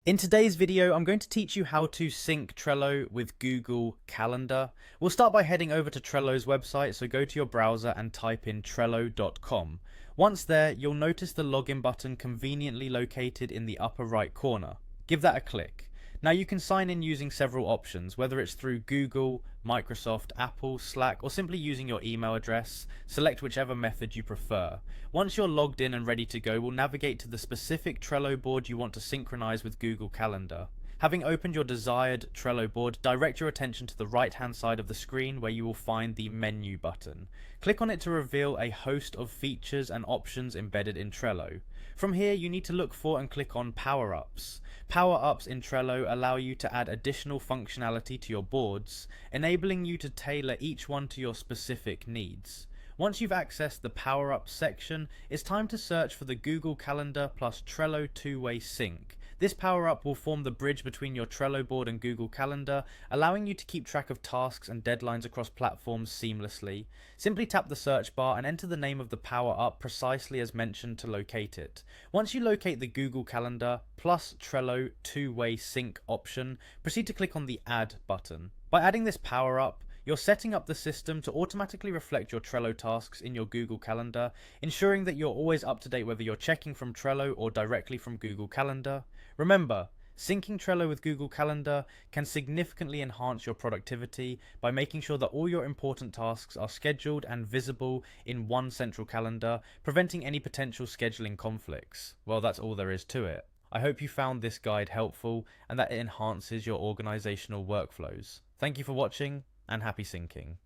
In today's video, I'm going to teach you how to sync Trello with Google Calendar. We'll start by heading over to Trello's website, so go to your browser and type in trello.com. Once there, you'll notice the login button conveniently located in the upper right corner. Give that a click. Now you can sign in using several options, whether it's through Google, Microsoft, Apple, Slack, or simply using your email address. Select whichever method you prefer. Once you're logged in and ready to go, we'll navigate to the specific Trello board you want to synchronize with Google Calendar. Having opened your desired Trello board, direct your attention to the right hand side of the screen where you will find the menu button. Click on it to reveal a host of features and options embedded in Trello. From here, you need to look for and click on Power-Ups. Power-Ups in Trello allow you to add additional functionality to your boards, enabling you to tailor each one to your specific needs. Once you've accessed the Power-Ups section, it's time to search for the Google Calendar plus Trello two-way sync. This power-up will form the bridge between your Trello board and Google Calendar, allowing you to keep track of tasks and deadlines across platforms seamlessly. Simply tap the search bar and enter the name of the power-up precisely as mentioned to locate it. Once you locate the Google Calendar plus Trello two-way sync option, proceed to click on the Add button. By adding this power-up, you're setting up the system to automatically reflect your Trello tasks in your Google Calendar, ensuring that you're always up to date whether you're checking from Trello or directly from Google Calendar. Remember, syncing Trello with Google Calendar can significantly enhance your productivity by making sure that all your important tasks are scheduled and visible in one central calendar, preventing any potential scheduling conflicts. Well, that's all there is to it. I hope you found this guide helpful and that it enhances your organizational workflows. Thank you for watching and happy syncing.